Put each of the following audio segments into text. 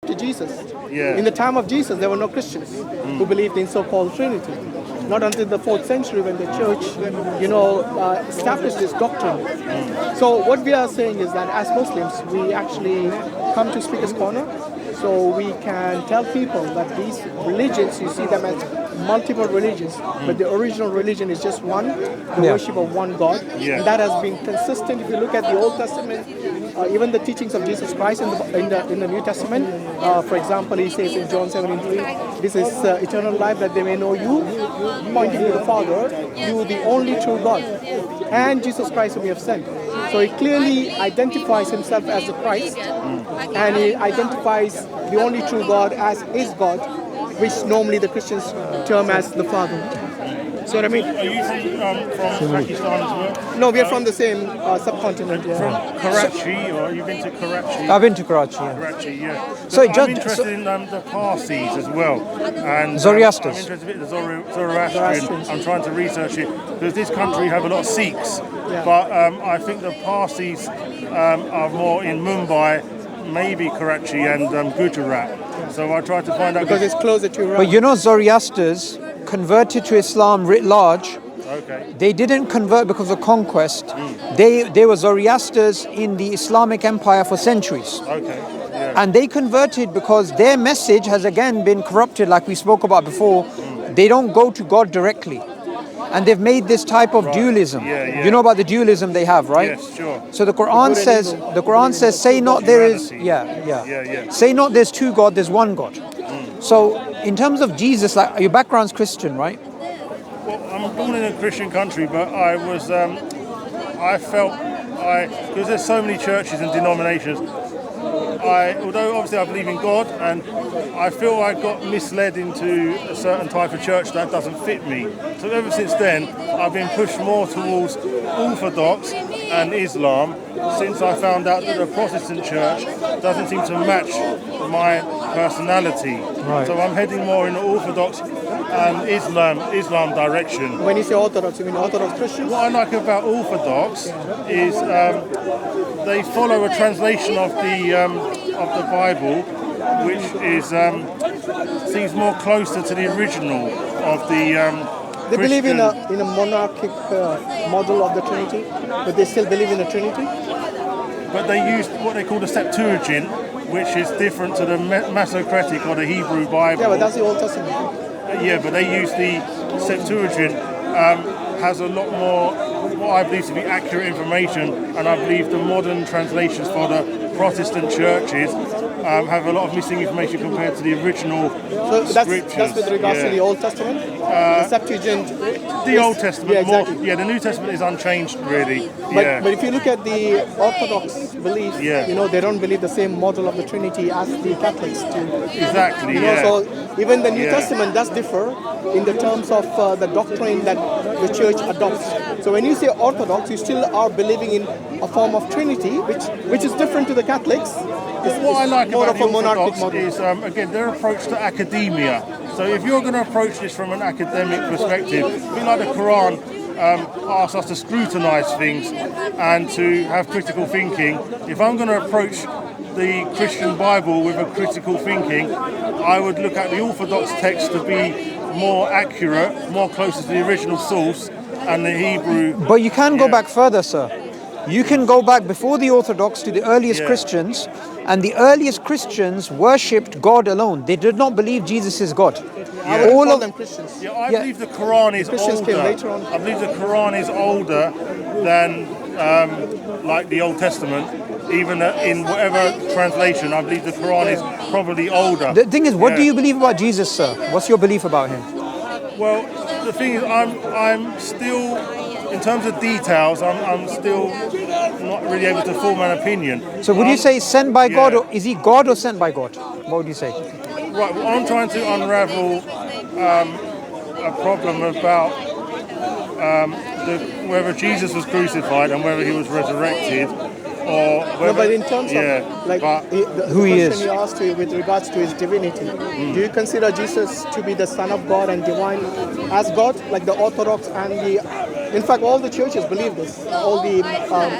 to Jesus. Yeah. In the time of Jesus, there were no Christians who believed in so-called Trinity. Not until the 4th century when the church, established this doctrine. So what we are saying is that as Muslims, we actually come to Speaker's Corner so we can tell people that these religions, you see them as multiple religions, but the original religion is just one, the worship of one God. Yeah. And that has been consistent. If you look at the Old Testament, even the teachings of Jesus Christ in the New Testament, for example, he says in John 17:3, this is eternal life, that they may know you, pointing to the Father, you the only true God, and Jesus Christ whom you have sent. So he clearly identifies himself as the Christ, and he identifies the only true God as his God, which normally the Christians term as the Father. See what I mean? Are you from Pakistan as well? No, we are from the same subcontinent. Yeah. From Karachi, or you've been to Karachi? I've been to Karachi. Yeah. Karachi, yeah. So I'm interested in the Parsis as well. And Zoroasters. I'm interested in the Zoroastrian. I'm trying to research it because this country have a lot of Sikhs, but I think the Parsis are more in Mumbai, maybe Karachi and Gujarat. So I tried to find out because it's closer to Iran. But Zoroasters converted to Islam writ large. Okay. They didn't convert because of conquest. They were Zoroasters in the Islamic Empire for centuries. Okay. Yeah. And they converted because their message has again been corrupted, like we spoke about before. They don't go to God directly. And they've made this type of dualism. Yeah. You know about the dualism they have, right? Yes, sure. So the Quran says, say not there is, say not there's two God, there's one God. So in terms of Jesus, like your background's Christian, right? Well, I'm born in a Christian country, but I was, because there's so many churches and denominations, although obviously I believe in God, and I feel I got misled into a certain type of church that doesn't fit me. So ever since then, I've been pushed more towards Orthodox and Islam, since I found out that the Protestant church doesn't seem to match my personality. Right. So I'm heading more in the Orthodox and Islam direction. When you say Orthodox, you mean Orthodox Christians? What I like about Orthodox is they follow a translation of the Bible, which is seems more closer to the original of the. They believe in a monarchic model of the Trinity, but they still believe in the Trinity. But they use what they call the Septuagint, which is different to the Masoretic or the Hebrew Bible. Yeah, but that's the Old Testament. Yeah, but they use the Septuagint, has a lot more, what I believe to be accurate information, and I believe the modern translations for the Protestant churches have a lot of missing information compared to the original scriptures. That's with regards to the Old Testament? The Septuagint? The Old Testament, yeah, exactly. the New Testament is unchanged, really. But if you look at the Orthodox belief, they don't believe the same model of the Trinity as the Catholics do. Exactly, So even the New Testament does differ in the terms of the doctrine that the church adopts. So when you say Orthodox, you still are believing in a form of Trinity, which is different to the Catholics. What I like more about of a the monarchic Orthodox model. is, again, their approach to academia. So if you're going to approach this from an academic perspective, be like the Quran asks us to scrutinize things and to have critical thinking. If I'm going to approach the Christian Bible with a critical thinking, I would look at the Orthodox text to be more accurate, more closer to the original source, and the Hebrew. But you can go back further, sir. You can go back before the Orthodox to the earliest Christians, and the earliest Christians worshipped God alone. They did not believe Jesus is God. I would call them Christians. Yeah, I believe the Quran is Christians older. came later on. I believe the Quran is older than like the Old Testament. Even in whatever translation, I believe the Quran is probably older. The thing is, what do you believe about Jesus, sir? What's your belief about him? Well, the thing is, I'm still, in terms of details, I'm still not really able to form an opinion. So would you say sent by God, or is he God or sent by God? What would you say? Right, well, I'm trying to unravel a problem about whether Jesus was crucified and whether he was resurrected. Or whether, but in terms of who he is, question you asked with regards to his divinity, do you consider Jesus to be the Son of God and divine as God, like the Orthodox and in fact, all the churches believe this. All the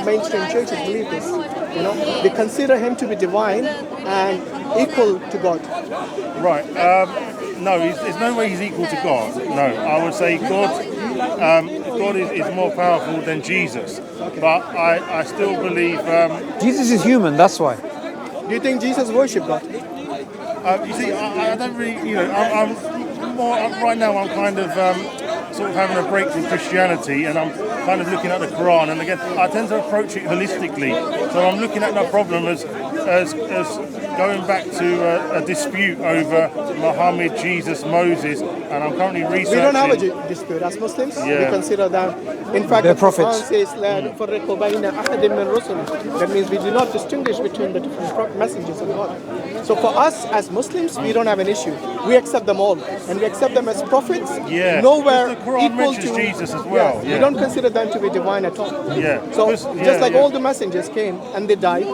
mainstream churches believe this. You know, they consider him to be divine and equal to God. Right. No, there's no way he's equal to God. No, I would say God is more powerful than Jesus. But I still believe... Jesus is human, that's why. Do you think Jesus worshipped God? you see, I don't really, I'm more, right now I'm kind of sort of having a break from Christianity, and I'm kind of looking at the Quran, and again, I tend to approach it holistically. So I'm looking at the problem as going back to a dispute over Muhammad, Jesus, Moses, and I'm currently researching... We don't have a dispute as Muslims. Yeah. We consider that, in fact, They're the prophets. Quran says, that means we do not distinguish between the different messengers of God. So for us as Muslims, we don't have an issue. We accept them all, and we accept them as prophets. Yeah. Nowhere The Quran equal mentions to Jesus as well. Yeah. We don't consider them to be divine at all. Yeah. So Because- just like yeah. all the messengers came and they died,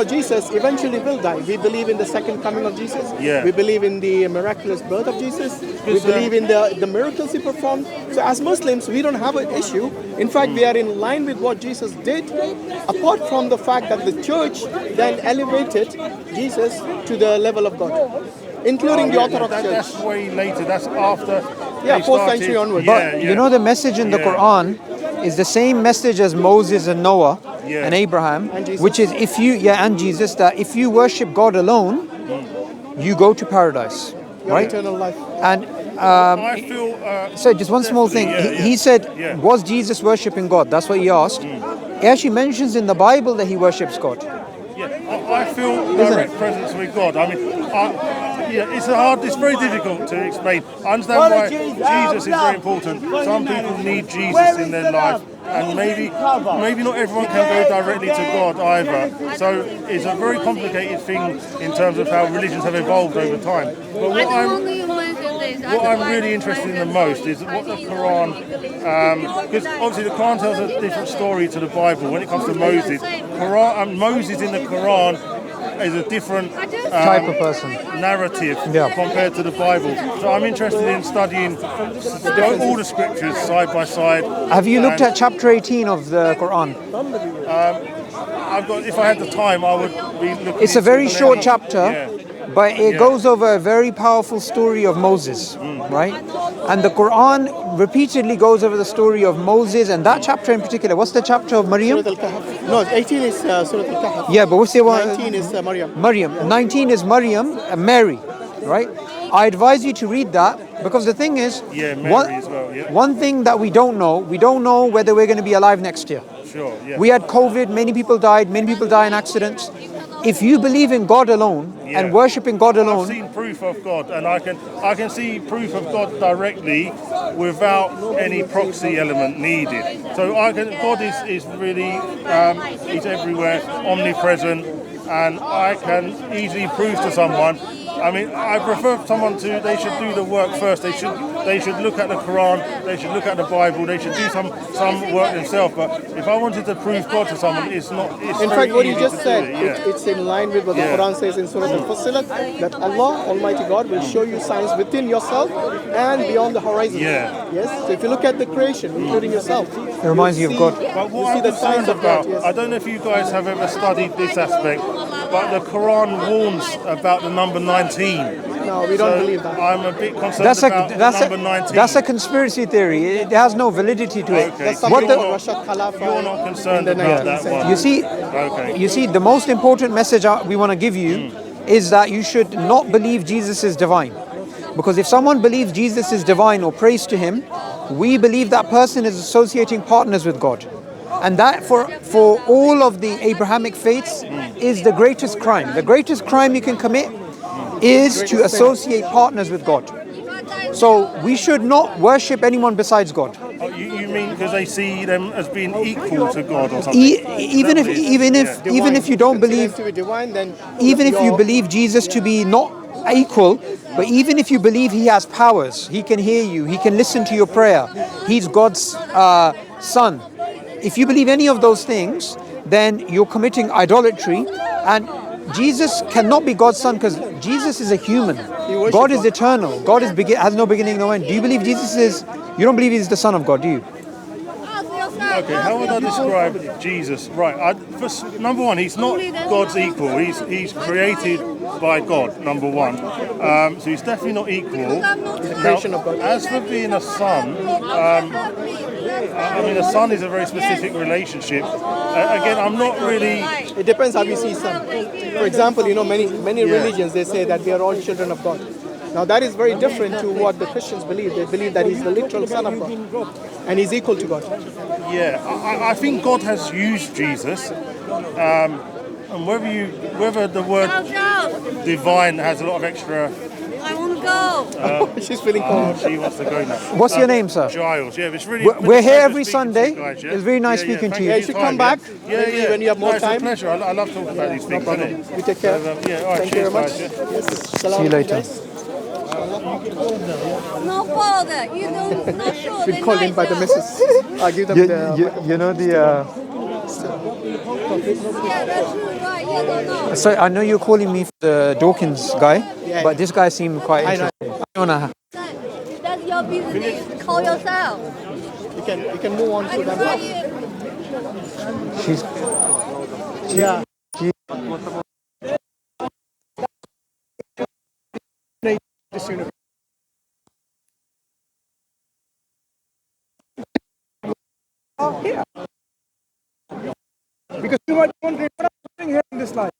Jesus eventually will die. We believe in the second coming of Jesus. Yeah. We believe in the miraculous birth of Jesus. We Because, believe in the miracles he performed. So as Muslims, we don't have an issue. In fact, we are in line with what Jesus did, apart from the fact that the church then elevated Jesus to the level of God, including the Orthodox Church. That's way later. That's after. Yeah, they 4th started- century onwards. Yeah, But yeah. you know, the message in the Yeah. Quran is the same message as Moses and Noah Yeah. and Abraham, And Jesus. which is and Jesus, that if you worship God alone, you go to paradise, Your right? eternal life. And I feel. so just one small thing. Definitely, yeah, He said, yeah. was Jesus worshipping God? That's what he asked. He actually mentions in the Bible that he worships God. Yeah, I feel Isn't direct it? presence with God. I mean, it's very difficult to explain. I understand why Jesus is very important. Some people need Jesus in their life, and maybe not everyone can go directly to God either. So it's a very complicated thing in terms of how religions have evolved over time. But what I'm really interested in the most is what the Quran, because obviously the Quran tells a different story to the Bible when it comes to Moses. Moses in the Quran is a different Type of person. narrative Yeah. compared to the Bible. So I'm interested in studying all the scriptures side by side. Have you looked And at chapter 18 of the Quran? if I had the time, I would be looking. It's a into very the short level. chapter, Yeah. but it goes over a very powerful story of Moses, right? And the Quran repeatedly goes over the story of Moses, and that chapter in particular. What's the chapter of Maryam? Surah Al-Kahf. No, 18 is Surah Al-Kahf. Yeah, but what's the one? 19 is Maryam. Maryam. 19 is Maryam, Mary, right? I advise you to read that, because the thing is, Yeah, Mary as well, yeah. one thing that we don't know whether we're going to be alive next year. Sure. Yeah. We had COVID, many people died, many people die in accidents. If you believe in God alone Yeah. and worshiping God I've alone, seen proof of God, and I can see proof of God directly without any proxy element needed. So God is really he's everywhere, omnipresent, and I can easily prove to someone. I mean, I prefer they should do the work first. They should look at the Quran, they should look at the Bible, they should do some work themselves. But if I wanted to prove God to someone, it's not. It's In very fact, what you easy just to said, do it, it's in line with what the Yeah. Quran says in Surah Al-Fussilat, that Allah, Almighty God, will show you signs within yourself and beyond the horizon. Yeah. Yes. So if you look at the creation, including yourself, it reminds you of God. But You what see I'm the signs concerned of God. about, Yes. I don't know if you guys have ever studied this aspect, but the Quran warns about the number 19. No, we don't believe that. I'm a bit concerned That's about the number 19. that's a conspiracy theory. It has no validity to it. Okay. That's so something What called Rashad Khalifa you're not concerned in the about 19th that one. century. You see, the most important message we want to give you is that you should not believe Jesus is divine. Because if someone believes Jesus is divine or prays to him, we believe that person is associating partners with God. And that for all of the Abrahamic faiths is the greatest crime. The greatest crime you can commit is to associate partners with God. So we should not worship anyone besides God. Oh, you mean because they see them as being equal to God or something? Even if you don't believe, to be divine, then even if you you're- believe Jesus to be not equal, but even if you believe he has powers, he can hear you, he can listen to your prayer, he's God's son. If you believe any of those things, then you're committing idolatry, and Jesus cannot be God's son because Jesus is a human. God is eternal. God has no beginning, no end. Do you believe Jesus is? You don't believe he's the son of God, do you? Okay, how would I describe Jesus? Right, number one, he's not God's equal. He's created by God, number one. So he's definitely not equal. creation of God. As for being a son, I mean, a son is a very specific relationship. Again, I'm not really... It depends how you see son. For example, many religions, they say that we are all children of God. Now that is very different to what the Christians believe. They believe that he's the literal son of God and he's equal to God. Yeah, I think God has used Jesus, and whether the word divine has a lot of extra... I want to go. She's feeling cold. She wants to go now. What's your name, sir? Giles. Yeah, it's really. We're here every speaking to you Sunday. guys, yeah? It's very nice Yeah, speaking to thank you. Yeah, you should come back when you have more It's time. a pleasure. I love talking about these things. Isn't it? You take care. So, yeah, all right, Thank you very cheers, much. guys, yeah? Yes. See you later. No father. You don't not sure. Been called in by the missus. I'll give them You know the. Yeah, that's true, right? You don't know. So I know you're calling me the Dawkins guy, Yeah. but this guy seemed quite I know. interesting. I wanna. That's your business. Call yourself. You can move on to them. She's. Yeah. This universe. Because you might wonder what I'm doing here in this life.